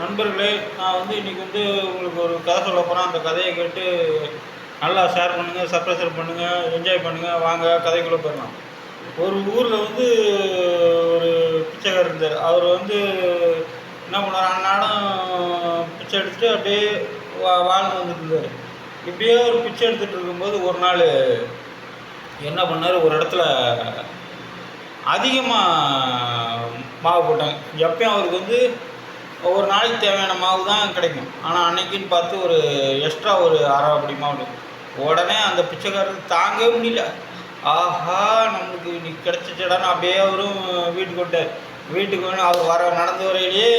நண்பர்களே, நான் இன்றைக்கி உங்களுக்கு ஒரு கதை சொல்ல போகிறேன். அந்த கதையை கேட்டு நல்லா ஷேர் பண்ணுங்கள், சப்ஸ்கிரைப் பண்ணுங்கள், என்ஜாய் பண்ணுங்கள். வாங்க கதைக்குள்ளே போயிடலாம். ஒரு ஊரில் ஒரு பிச்சைக்காரர் இருந்தார். அவர் என்ன பண்ணார், அன்னாடம் பிச்சை எடுத்துகிட்டு அப்படியே வாழ்ந்து வந்துட்டு இருந்தார். இப்படியே ஒரு பிச்சை எடுத்துகிட்டு இருக்கும்போது ஒரு நாள் என்ன பண்ணார், ஒரு இடத்துல அதிகமாக மாவு போட்டாங்க. எப்பயும் அவருக்கு ஒரு நாளைக்கு தேவையான மாவு தான் கிடைக்கும். ஆனால் அன்னைக்குன்னு பார்த்து ஒரு எக்ஸ்ட்ரா ஒரு அரை அப்படி மாவு. உடனே அந்த பிச்சைக்காரருக்கு தாங்கவே முடியல. ஆஹா, நம்மளுக்கு இன்னைக்கு கிடச்சிச்சடான்னு அப்படியே அவரும் வீட்டுக்கு விட்டார். வீட்டுக்கு வேணும் அவர் நடந்து வரையிலேயே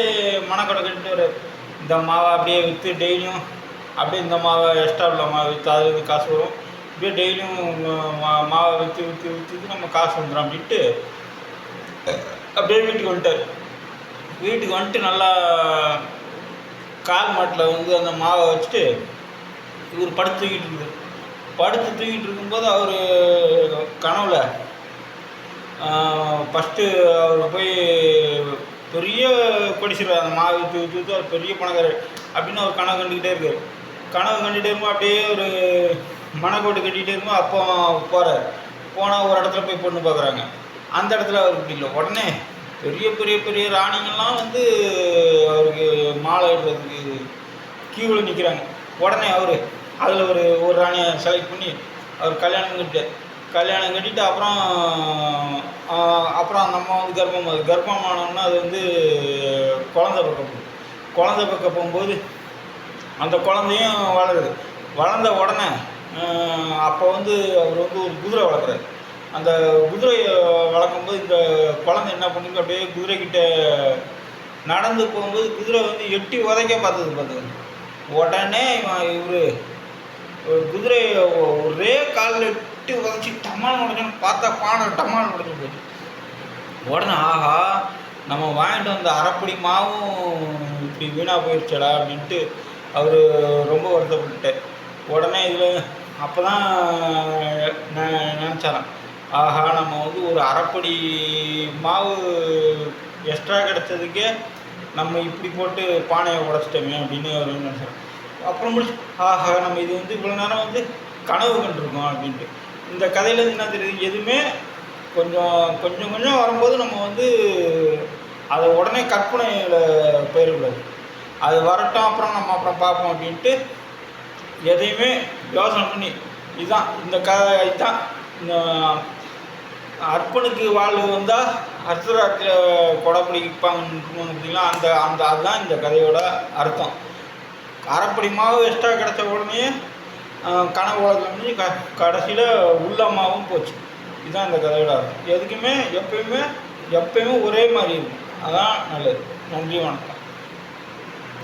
மனக்கடை கட்டிட்டு வர்றார். இந்த மாவை அப்படியே விற்று டெய்லியும் அப்படியே இந்த மாவை எக்ஸ்ட்ரா உள்ள மாவை விற்று அது காசு வரும். இப்படியே டெய்லியும் மாவை விற்று நம்ம காசு வந்துடும் அப்படின்ட்டு அப்படியே வீட்டுக்கு வந்துட்டார். வீட்டுக்கு வந்துட்டு நல்லா கால் மாட்டில் அந்த மாவை வச்சுட்டு இவர் படுத்து தூக்கிட்டு இருந்தார். படுத்து தூக்கிட்டு இருக்கும்போது அவர் கனவுல ஃபஸ்ட்டு அவர் போய் பெரிய கொடிச்சிடுறார். அந்த மாவை விற்று அவர் பெரிய பணக்காரர் அப்படின்னு அவர் கனவு கண்டுக்கிட்டே இருக்கார். கனவு கண்டுகிட்டே இருக்கும்போது அப்படியே ஒரு மனக்கோட்டு கட்டிகிட்டே இருக்கும்போது அப்போ போகிறார். போனால் ஒரு இடத்துல போய் பொண்ணு பார்க்குறாங்க. அந்த இடத்துல அவருக்கு பிடிக்கல. உடனே பெரிய பெரிய பெரிய ராணிங்கள்லாம் அவருக்கு மாலை இடுறதுக்கு கியூவில் நிற்கிறாங்க. உடனே அவர் அதில் ஒரு ராணியை செலக்ட் பண்ணி அவர் கல்யாணம் கட்டிட்டு அப்புறம் அந்த அம்மா கர்ப்பமானோன்னா அது குழந்தை பக்கம் போகும்போது அந்த குழந்தையும் வளர்ந்த உடனே அப்போ அவர் ஒரு குதிரை வளர்க்குறாரு. அந்த குதிரையை வளர்க்கும்போது இந்த குழந்தை என்ன பண்ணிருக்கு, அப்படியே குதிரைக்கிட்ட நடந்து போகும்போது குதிரை எட்டி உதைக்க பார்த்தது. உடனே இவர் குதிரையை ஒரே காலில் எட்டி உதச்சி டமால் உடைச்சோன்னு பார்த்தா பானை டமால் உடைச்சு போச்சு. உடனே ஆஹா, நம்ம வாங்கிட்டு வந்த அரைப்படி மாவும் இப்படி வீணாக போயிடுச்சடா அப்படின்ட்டு அவர் ரொம்ப வருத்தப்பட்டுட்டார். உடனே அப்போ தான் நினச்சாராம், ஆஹா, நம்ம ஒரு அரைப்படி மாவு எக்ஸ்ட்ரா கிடச்சதுக்கே நம்ம இப்படி போட்டு பானையை உடச்சிட்டோமே அப்படின்னு அவர் நினச்சார். அப்புறம் முடிச்சு ஆஹா, நம்ம இது இவ்வளோ நேரம் கனவு கண்டிருக்கோம் அப்படின்ட்டு. இந்த கதையிலேருந்து என்ன தெரியுது, எதுவுமே கொஞ்சம் வரும்போது நம்ம அதை உடனே கற்பனையில் போயிடக்கூடாது. அது வரட்டும், அப்புறம் நம்ம பார்ப்போம் அப்படின்ட்டு எதையுமே யோசனை பண்ணி இதுதான் இந்த இதுதான் இந்த அர்ப்பனுக்கு வாழ்வு வந்தால் அர்த்தராத்திரில் கொடைப்பிடி விற்பாங்கன்னு பார்த்தீங்களா, அதுதான் இந்த கதையோட அர்த்தம். அரைப்படி மாவு எக்ஸ்ட்ரா கிடச்ச உடனே கனவு உலகத்தில் முடிஞ்சு கடைசியில் உள்ளமாகவும் போச்சு. இதுதான் இந்த கதையோட அர்த்தம். எதுக்குமே எப்பயுமே ஒரே மாதிரி இருக்கும். அதான் நல்லது. நன்றி, வணக்கம்.